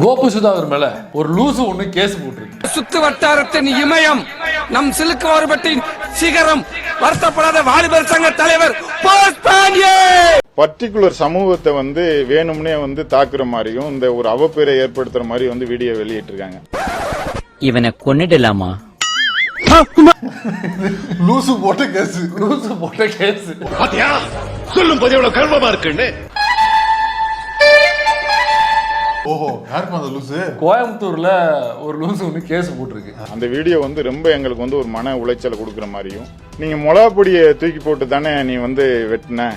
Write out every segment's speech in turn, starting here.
கோபி சுதாகர் மேல ஒரு லூசு ஒண்ணு கேஸ் போட்டிருக்கு. சுத்து வட்டாரத்தின் இமயம் நம் சிலுக்கு மாறுபட்டின் சிகரம் வருத்தப்படாத வாலிபர் சங்க தலைவர் பர்டிகுலர் சமூகத்தை வந்து வேணும்னே வந்து தாக்குற மாதிரியும் இந்த ஒரு அவப்பேரை ஏற்படுத்துற மாதிரி வந்து வீடியோ வெளியிட்டு இருக்காங்க. இவனை கொன்னிடலாமா? லூசு போட்ட கேஸ் பாத்தியா சொல்லும் போது எவ்வளவு கர்வமா இருக்குன்னு. ஓஹோ, யாருக்கு அந்த லூசு? கோயம்புத்தூர்ல ஒரு லூசு ஒன்று கேஸ் போட்டிருக்கு. அந்த வீடியோ வந்து ரொம்ப எங்களுக்கு வந்து ஒரு மன உளைச்சலை கொடுக்குற மாதிரியும், நீங்க மிளகா பொடியை தூக்கி போட்டு தானே நீ வந்து வெட்டின,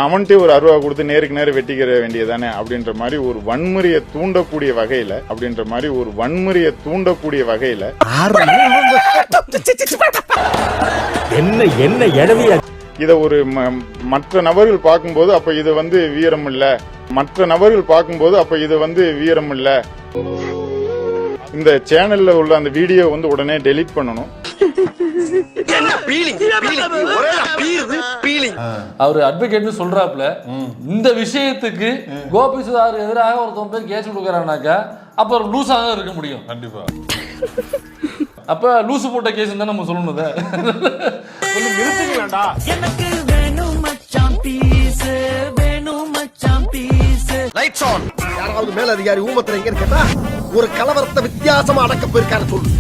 அவன்கிட்ட ஒரு 60 கொடுத்து நேருக்கு நேரம் வெட்டிக்கிற வேண்டியதானே அப்படின்ற மாதிரி ஒரு வன்முறையை தூண்டக்கூடிய வகையில என்ன எடவியா இத ஒரு மற்ற நபர்கள் பார்க்கும்போது அப்ப இது வந்து வீரம் இல்ல, இந்த சேனல்ல உள்ள அந்த வீடியோ வந்து உடனே டெலீட் பண்ணணும். அவர் அட்வொகேட்னு சொல்றாப்ல, இந்த விஷயத்துக்கு கோபி சுதாகர் எதிராக ஒருத்தன் பேர் கேஸ் கொடுக்கறானாக்கா அப்ப ஒரு லூசா தான் இருக்க முடியும். கண்டிப்பா. அப்ப லூசு போட்ட கேஸ் தான் நம்ம சொல்லணும். எனக்கு வேணும் மச்சான் பீஸ், வேணும் மச்சான் பீஸ். Lights on. யாராவது மேல அதிகாரி ஊமத்துல எங்க கேட்டா ஒரு கலவரத்தை வித்தியாசமா அடக்க போயிருக்காரு சொல்லு.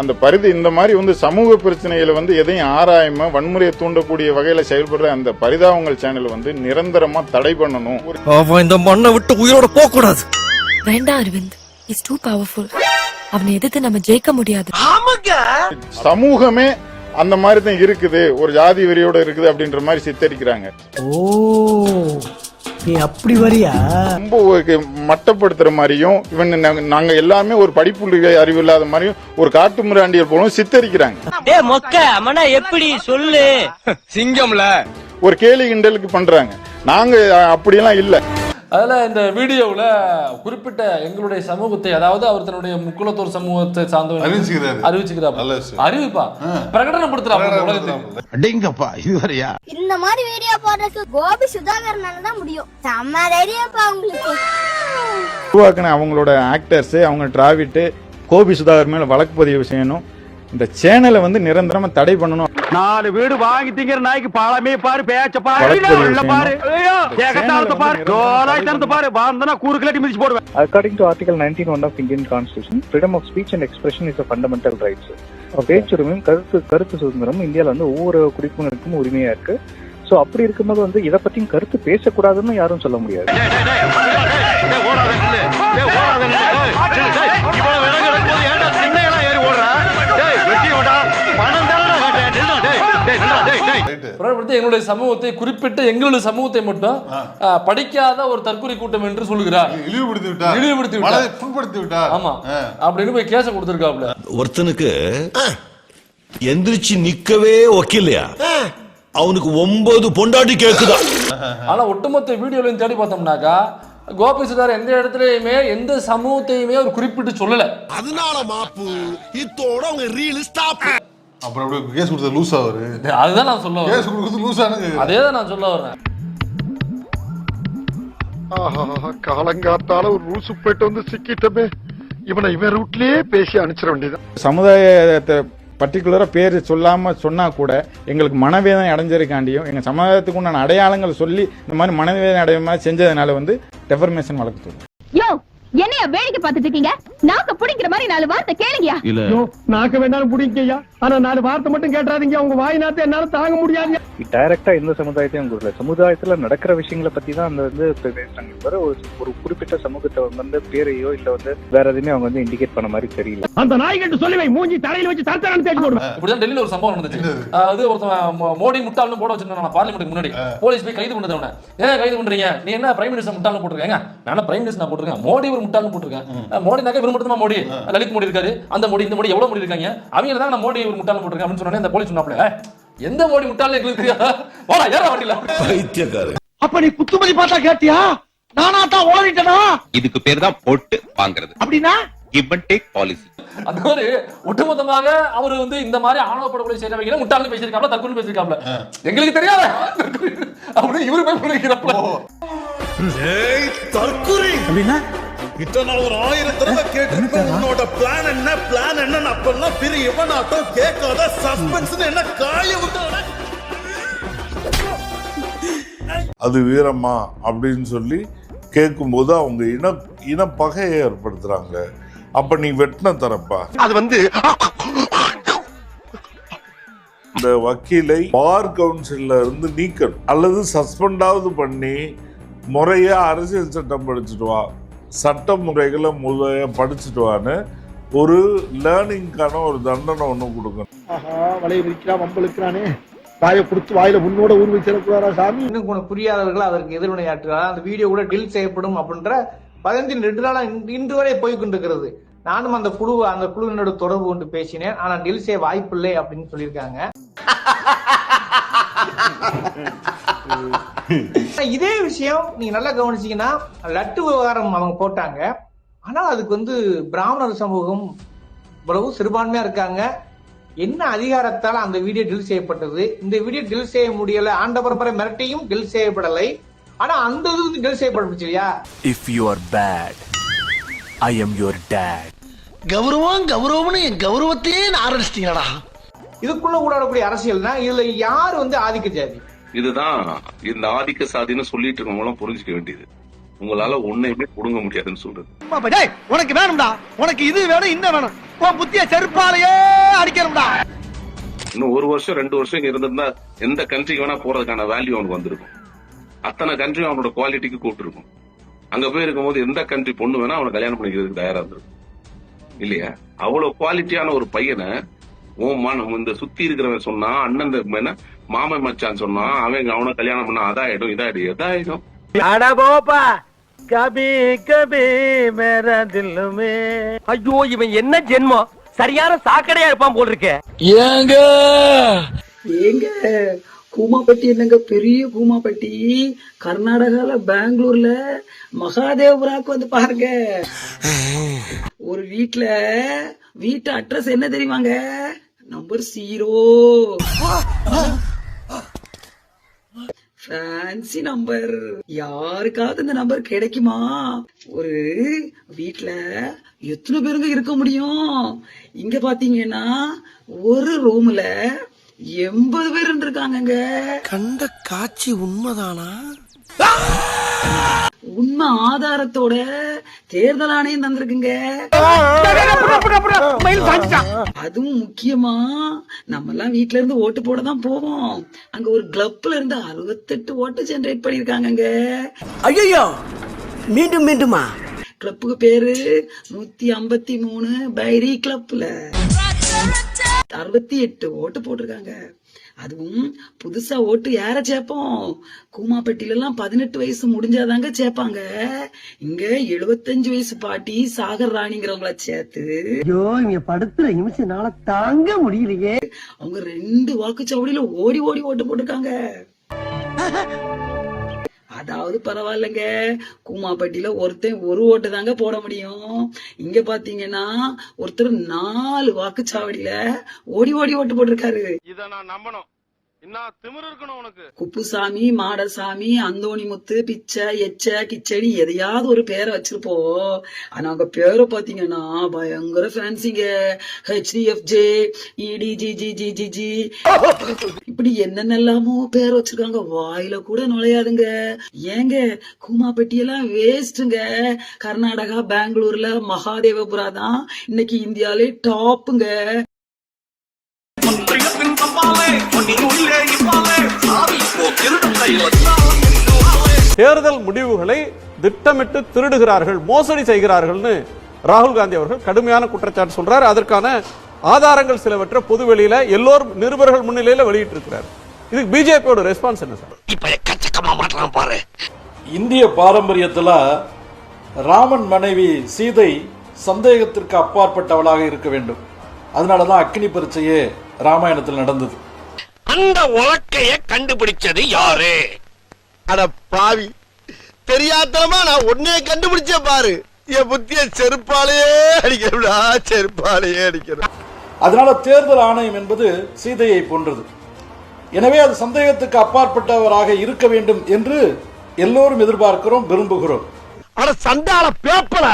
அந்த பரிதி இந்த மாதிரி வந்து சமூக பிரச்சனைகளை வந்து எதையும் ஆராயாம வன்முறையை தூண்டக்கூடிய வகையில செயல்படுற அந்த பரிதாபங்கள் சேனல் வந்து நிரந்தரமா தடை பண்ணணும். அவன் இந்த மண்ணை விட்டு உயிரோட போக கூடாது. வேண்டாம் அரவிந்த், இஸ் டூ பவர்ஃபுல். அவனை எதிர்த்து நம்ம ஜெயிக்க முடியாது. சமூகமே அந்த மாதிரி தான் இருக்குது, ஒரு ஜாதி வெறியோட இருக்குது அப்படின்ற மாதிரி சித்தரிக்கிறாங்க. ஓ, நீ அப்படி வரியா? ரொம்ப மட்டப்படுத்துற மாதிரியும், இவன் நாங்க எல்லாமே ஒரு படிப்பு அறிவு இல்லாத மாதிரியும் ஒரு காட்டு மிராண்டியர் போலும் சித்தரிக்கிறாங்க. எப்படி சொல்லு? சிங்கம்ல ஒரு கேலி கிண்டலுக்கு பண்றாங்க. நாங்க அப்படியெல்லாம் இல்ல. அதுல இந்த வீடியோவில் குறிப்பிட்ட எங்களுடைய சமூகத்தை, அதாவது அவர் தன்னுடைய முக்குலத்தோர் சமூகத்தை சார்ந்தவர் அறிவிப்பா அடேங்கப்பா, இதுவரையா இந்த மாதிரி வீடியோ போடுறதுக்கு கோபி சுதாகர்னால தான் முடியும். செம்ம தைரியப்பா உங்களுக்கு. உருவாக்கின அவங்களோட ஆக்டர்ஸ், அவங்க டிராவிட்டு கோபி சுதாகர் மேல வழக்கு பதிவு செய்யணும். இந்த சேனலை வந்து நிரந்தரமா தடை பண்ணணும். 4 வீடு வாங்கி திங்கிற நாய்க்கு பாலமே பாரு, பேச்ச பாரு, According to Article 19(1) of Indian Constitution, freedom of speech and expression is a fundamental right. பேச்சுரிமையும் கருத்து சுதந்திரம் இந்தியால வந்து ஒவ்வொரு குடிமகனுக்கும் உரிமையா இருக்கு. சோ அப்படி இருக்கும்போது வந்து இதை பத்தியும் கருத்து பேசக்கூடாதுன்னு யாரும் சொல்ல முடியாது. எங்களுடைய சமூகத்தை, குறிப்பிட்ட எங்களுடைய சமூகத்தை மட்டும் படிக்காத ஒரு தற்கொலை கூட்டம் என்று சொல்லுகிறார், இழிவுபடுத்தி விட்டார். ஆமா, அப்படின்னு போய் கேஸ கொடுத்திருக்காப்ல. ஒருத்தனுக்கு எந்திரிச்சு நிக்கவே ஒக்கில்லையா, அவனுக்கு 9 பொண்டாட்டி கேக்குதா. ஆனா ஒட்டுமொத்த வீடியோலையும் தேடி பார்த்தோம்னாக்கா கோபி சுதாகர் எந்த இடத்துலயுமே எந்த சமூகத்தையுமே அவர் குறிப்பிட்டு சொல்லல. அதனால மாப்பு இத்தோட அவங்க ரீல் ஸ்டாப். அப்புறம் கேஸ் கொடுத்த லூசா அவரு, அதுதான் நான் சொல்ல வரேன். கேஸ் கொடுத்தது லூசானு அதேதான் நான் சொல்ல வரேன். காலங்காத்தால ஒரு ரூசு போயிட்டு வந்து சிக்கிட்டமே, இவன் ரூட்லயே பேசி அனுப்பிச்சிட வேண்டியதான். சமுதாயத்தை பர்டிகுலரா பேர் சொல்லாம சொன்னா கூட எங்களுக்கு மனவேதனை அடைஞ்சிருக்காண்டியும், எங்க சமுதாயத்துக்கு உண்டான அடையாளங்கள் சொல்லி இந்த மாதிரி மனவேதனை அடையாம செஞ்சதுனால வந்து டெஃபர்மேஷன் வழக்கு தோணும். என்னைய வேடிக்கை பார்த்துட்டு இருக்கீங்க? நாக்க புடிங்கிற மாதிரி 4 வார்த்தை கேளுங்கயா. நாக்க வேண்டாலும் புடிங்கய்யா, ஆனா 4 வார்த்தை மட்டும் கேட்டாதீங்க. உங்க வாய் நாத்தை என்னால தாங்க முடியாது. டைரக்டா எந்த சமுதாயத்தையும் கொடுக்கல, சமுதாயத்துல நடக்கிற விஷயங்களை பத்தி தான் அந்த வந்து பேசுறாங்க. ஒரு குறிப்பிட்ட சமூகத்தை வந்து பேரையோ இல்ல வந்து வேற எதுவுமே அவங்க வந்து இண்டிகேட் பண்ண மாதிரி தெரியல. அந்த நாய்கிட்ட சொல்லி வை, மூஞ்சி தரையில வச்சு தரத்தரன்னு தேடி போடுவேன். இப்படிதான் டெல்லியில ஒரு சம்பவம் நடந்துச்சு. அது ஒருத்தன் மோடி முட்டாள்னு போட வச்சிருந்தாங்க பார்லிமெண்ட்டுக்கு முன்னாடி. போலீஸ் போய் கைது பண்ணதவன, ஏன் கைது பண்றீங்க, நீ என்ன பிரைம் மினிஸ்டர் முட்டாள்னு போட்டுருக்காங்க? நான் பிரைம் மினிஸ்டர் போட்டுருக்கேன், மோடி ஒரு முட்டாள்னு போட்டுருக்கேன். மோடினாக்க இவர் மட்டும் தான் மோடி, லலித் மோடி இருக்காரு, அந்த மோடி இந்த மோடி எவ்வளவு மோடி இருக்காங்க, அவங்க தான் நான் மோடி ஒரு முட்டாள்னு போட்டுருக்கேன் அப்படின்னு சொன்னேன். அந்த போலீஸ் சொன்னாப்ல, எந்த மோடி முட்டாள்னு எங்களுக்கு தெரியாதா, போடா ஏற வண்டியில. அப்ப நீ குத்துமதி பார்த்தா கேட்டியா? நானா தான் ஓடிட்டனா? இதுக்கு பேர் தான் போட்டு வாங்குறது. அப்படின்னா கிவ் அண்ட் டேக் பாலிசி. அந்த மாதிரி ஒட்டுமொத்தமாக அவர் வந்து இந்த மாதிரி ஆணவ படுகொலை செய்யறவங்க முட்டாள்னு பேசியிருக்காப்ல, தற்கொலை பேசியிருக்காப்ல, எங்களுக்கு தெரியாத அப்படின்னு இவரு போய் பண்ணிக்கிறப்ப அப்படின்னா இத்தனை ஒரு 1000 தடவை கேட்டிருப்பேன் உன்னோட பிளான் என்ன அப்பெல்லாம் பெரிய இவனாட்டம் கேட்காத சஸ்பென்ஸ் என்ன காய விட்டு அது வீரமா அப்படின்னு சொல்லி கேட்கும்போது அவங்க இனப்பகையை ஏற்படுத்துறாங்க. அப்ப நீ வெட்டின தரப்பா? அது வந்து இந்த வக்கீலை பார் கவுன்சில்ல இருந்து நீக்கணும் அல்லது சஸ்பெண்டாவது பண்ணி முறையா அரசியல் சட்டம் படிச்சுட்டு வா, சட்ட முறைகளை முறையா படிச்சுட்டு வான்னு ஒரு லேர்னிங்கான ஒரு தண்டனை ஒண்ணு கொடுக்கணும். ஆஹா வலையை விரிக்கிறான், வம்பளுக்கிறானே, வாயை கொடுத்து வாயில உன்னோட ஊர் வச்சிருக்கிறாரா சாமி. இன்னும் கொஞ்சம் புரியாதவர்கள் அதற்கு எதிர்வினையாற்றுகிறார். அந்த வீடியோ கூட டில் செய்யப்படும் அப்படின்ற 2 நாளா இன்று வரை போய்கொண்டிருக்கிறது. நானும் அந்த குழுவினோட தொடர்பு கொண்டு பேசினேன். ஆனா டில் செய்ய வாய்ப்பில்லை அப்படின்னு சொல்லியிருக்காங்க. இதே விஷயம் நீங்க நல்லா கவனிச்சீங்கன்னா லட்டு விவகாரம் அவங்க போட்டாங்க. ஆனா அதுக்கு வந்து பிராமணர் சமூகம் இவ்வளவு சிறுபான்மையா இருக்காங்க. என்ன அதிகாரத்தால் அந்த வீடியோ டில் செய்யப்பட்டது? இந்த வீடியோ டில் செய்ய முடியல. ஆண்ட பரம்பரை மிரட்டியும் டில் செய்யப்படலை. ஆனா அந்த இது டில் செய்யப்பட்டுச்சு இல்லையா? If you are bad I am your dad. கௌரவம்னு என் கௌரவத்தையே ஆரம்பிச்சிட்டீங்களா? இதுக்குள்ள ஊடாடக்கூடிய அரசியல்னா இதுல யார் வந்து ஆதிக்க ஜாதி? இதுதான் இந்த ஆதிக்க சாதின்னு சொல்லிட்டு இருக்கவங்களும் புரிஞ்சுக்க வேண்டியது. உங்களால ஒன்னையுமே புடுங்க முடியாதுன்னு சொல்றது. உனக்கு வேணும்டா, உனக்கு இது வேணும் இந்த வேணும், உன் புத்திய செருப்பாலேயே அடிக்கணும்டா. இன்னும் 1 வருஷம் 2 வருஷம் இங்க இருந்திருந்தா எந்த கண்ட்ரிக்கு வேணா போறதுக்கான வேல்யூ அவனுக்கு வந்திருக்கும். அத்தனை கண்ட்ரி அவனோட குவாலிட்டிக்கு கூப்பிட்டு இருக்கும். அங்க போய் இருக்கும்போது எந்த கண்ட்ரி பொண்ணு வேணா அவனை கல்யாணம் பண்ணிக்கிறதுக்கு தயாரா இருந்திருக்கும் இல்லையா? அவ்வளவு குவாலிட்டியான ஒரு பையனை இந்த சுத்தி இருக்கிறவன் சொன்னா, அண்ணன் மாமன் மச்சான் சொன்னா, அவனை கல்யாணம் பண்ணா அதாயிடும் இதாயிடும். அட போப்பா, கபி கபி மேரா தில் மே. ஐயோ இவன் என்ன ஜென்மம், சரியான சாக்கடையா இருப்பான் போல் இருக்க. ஏங்க கூமாப்பட்டி என்னங்க, பெரிய கூமாப்பட்டி, கர்நாடகால பெங்களூர்ல மகாதேவபுராக்கு வந்து பாருங்க. ஒரு வீட்டு அட்ரஸ் என்ன தெரியுமாங்க? நம்பர் 0. Fancy number. யாருக்காவது இந்த நம்பர் கிடைக்குமா? ஒரு வீட்ல எத்தனை பேருங்க இருக்க முடியும்? இங்க பாத்தீங்கன்னா ஒரு ரூம்ல 80 பேர் இருக்காங்க. கண்ட காட்சி உண்மைதானா? உண்மை ஆதாரத்தோட தேர்தல் ஆணையம் தந்திருக்குங்க. அதுவும் முக்கியமா நம்ம எல்லாம் வீட்ல இருந்து ஓட்டு போட தான் போவோம். அங்க ஒரு கிளப்ல இருந்து 68 ஓட்டு ஜெனரேட் பண்ணிருக்காங்க. ஐயோ மீண்டும் மீண்டுமா? கிளப்புக்கு பேரு 153 பைரி கிளப்ல 68 ஓட்டு போட்டிருக்காங்க. அதுவும் புதுசா ஓட்டு யார சேப்போம்? கூமாப்பட்டியில எல்லாம் 18 வயசு முடிஞ்சாதாங்க சேப்பாங்க. இங்க 75 வயசு பாட்டி சாகர் ராணிங்கிறவங்கள சேர்த்து ஐயோ இங்க படுத்துற நிமிஷம்னால தாங்க முடியலையே. அவங்க 2 வாக்குச்சாவடியில ஓடி ஓட்டு போட்டிருக்காங்க. அதாவது பரவாயில்லைங்க, கூமாப்பட்டியில ஒருத்தன் 1 ஓட்டு தாங்க போட முடியும். இங்க பாத்தீங்கன்னா ஒருத்தர் 4 வாக்குச்சாவடியில ஓடி ஓட்டு போட்டிருக்காரு. இத நான் நம்பணும். இன்னும் திமிரு இருக்கணும் உனக்கு. குப்புசாமி, மாடசாமி, அந்தோணி முத்து, பிச்சை, எச்ச, கிச்சடி எதையாவது ஒரு பேரை வச்சிருப்போம். ஆனா அவங்க பேரை பாத்தீங்கன்னா பயங்கர ஃபேன்சிங்க. HDFJ, EDGGGGG இப்படி என்னென்னலாமோ பேர் வச்சிருக்காங்க. வாயில கூட நுழையாதுங்க. ஏங்க கூமாப்பட்டியெல்லாம் வேஸ்ட்டுங்க. கர்நாடகா பெங்களூர்ல மகாதேவபுரா தான் இன்னைக்கு இந்தியாலே டாப்புங்க. தேர்தல் முடிவுகளை திட்டமிட்டு திருடுகிறார்கள், மோசடி செய்கிறார்கள்னு ராகுல் காந்தி அவர்கள் கடுமையான குற்றச்சாட்டு சொல்றார். அதற்கான ஆதாரங்கள் சிலவற்றை பொது வெளியில எல்லோரும் நிருபர்கள் முன்னிலையில வெளியிட்டு இருக்கிறார். இதுக்கு பிஜேபியோட ரெஸ்பான்ஸ் என்ன சார்? இப்ப எக்கச்சக்கமா மாட்டலாம் பாரு. இந்திய பாரம்பரியத்துல ராமன் மனைவி சீதை சந்தேகத்திற்கு அப்பாற்பட்டவளாக இருக்க வேண்டும். அதனாலதான் அக்னி பரீட்சையே ராமாயணத்தில் நடந்தது. அந்த உலக்கைய கண்டுபிடிச்சது யாரு? அட பாவி, தெரியாதமா நான் உன்னைய கண்டுபிடிச்ச பாரு. என் புத்திய செருப்பாலேயே அடிக்கிறா, செருப்பாலேயே அடிக்கிறா. அதனால தேர்தல் ஆணையம் என்பது சீதையை போன்றது. எனவே அது சந்தேகத்துக்கு அப்பாற்பட்டவராக இருக்க வேண்டும் என்று எல்லோரும் எதிர்பார்க்கிறோம், விரும்புகிறோம். ஆனா சண்டால பேப்பல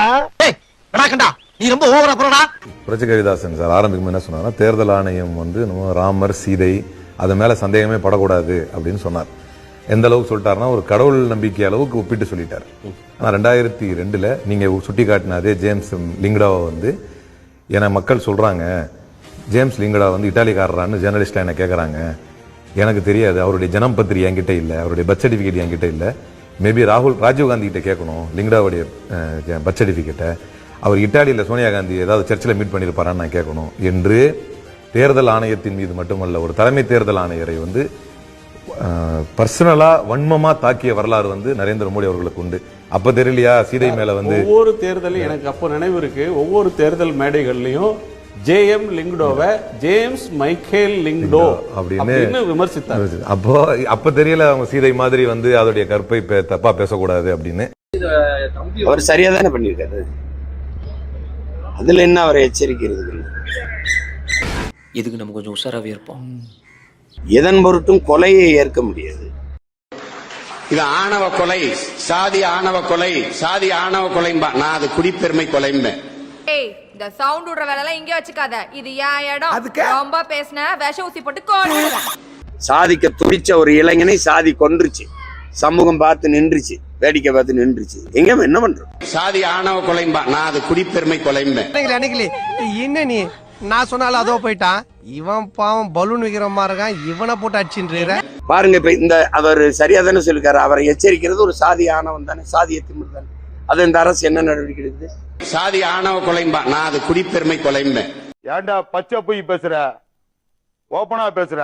நீ ரொம்ப ஓவரா போறடா. புரட்சி கவிதாசன் சார் ஆரம்பிக்கும் என்ன சொன்னார்னா, தேர்தல் ஆணையம் வந்து நம்ம ராமர் சீதை அது மேல சந்தேகமே படக்கூடாது அப்படின்னு சொன்னார். எந்த அளவுக்கு சொல்லிட்டாருன்னா, ஒரு கடவுள் நம்பிக்கை அளவுக்கு ஒப்பிட்டு சொல்லிட்டார். ஆனா 2002 நீங்க சுட்டி காட்டின அதே ஜேம்ஸ் லிங்கடாவை வந்து என மக்கள் சொல்றாங்க, ஜேம்ஸ் லிங்கடா வந்து இட்டாலிக்காரரான்னு ஜேர்னலிஸ்ட்ல என்ன கேட்கறாங்க. எனக்கு தெரியாது, அவருடைய ஜனம் பத்திரி என்கிட்ட இல்லை, அவருடைய பர்த் சர்டிபிகேட் என்கிட்ட இல்லை. மேபி ராஜீவ் காந்தி கிட்ட கேட்கணும் லிங்கடாவுடைய பர்த் சர்டிபிகேட்டை. அவர் இட்டாலியில் சோனியா காந்தி ஏதாவது சர்ச்சில் மீட் பண்ணியிருப்பாரான்னு நான் கேட்கணும் என்று தேர்தல் ஆணையத்தின் மீது மட்டுமல்ல, ஒரு தலைமை தேர்தல் ஆணையரை வந்து பர்சனலா வன்மமா தாக்கிய வரலாறு வந்து நரேந்திர மோடி அவர்களுக்கு உண்டு. அப்ப தெரியலையா சீதை மேல வந்து ஒவ்வொரு தேர்தலும் எனக்கு அப்போ நினைவு இருக்கு, ஒவ்வொரு தேர்தல் மேடைகள்லயும் ஜேஎம் லிங்டோவை ஜேம்ஸ் மைக்கேல் லிங்டோ அப்படின்னு விமர்சித்தார். அப்ப தெரியல அவங்க சீதை மாதிரி வந்து அதோடைய கற்பை தப்பா பேசக்கூடாது அப்படின்னு. அவர் சரியா தானே பண்ணிருக்காரு, அதுல என்ன அவரை எச்சரிக்கிறது? இதுக்கு நம்ம கொஞ்சம் உஷாராவே இருப்போம். எதன் பொருட்டும் கொலையை ஏற்க முடியாது. இது ஆணவ கொலை, சாதி ஆணவ கொலை, சாதி ஆணவ கொலைம்பா, நான் அது குடிப்பெருமை கொலைம்பேன். இந்த சவுண்ட் விடுற வேலை எல்லாம் இங்கே வச்சுக்காத, இது ஏன் இடம். ரொம்ப பேசின விஷ ஊசி போட்டு கோடு. சாதிக்க துடிச்ச ஒரு இளைஞனை சாதி கொன்றுச்சு, சமூகம் பார்த்து நின்றுச்சு, வேடிக்கை பார்த்து நின்றுச்சு. எங்க என்ன பண்றோம்? சாதி ஆணவ கொலைம்பா, நான் அது குடிப்பெருமை கொலைம்பேன். என்ன நீ நான் சொன்னாலும் அதோ போயிட்டான், இவன் பாவம் பலூன் விக்கிற மாதிரி இருக்கான், இவனை போட்டு அடிச்சுன்ற பாருங்க. இப்ப இந்த அவர் சரியா தானே சொல்லிருக்காரு, அவரை எச்சரிக்கிறது ஒரு சாதி ஆணவம் தானே, சாதிய திமிர் தானே. அது இந்த அரசு என்ன நடவடிக்கை எடுக்குது? சாதி ஆணவ கொலைம்பா, நான் அது குடிப்பெருமை கொலைம்பேன். ஏன்டா பச்சை போய் பேசுற, ஓப்பனா பேசுற?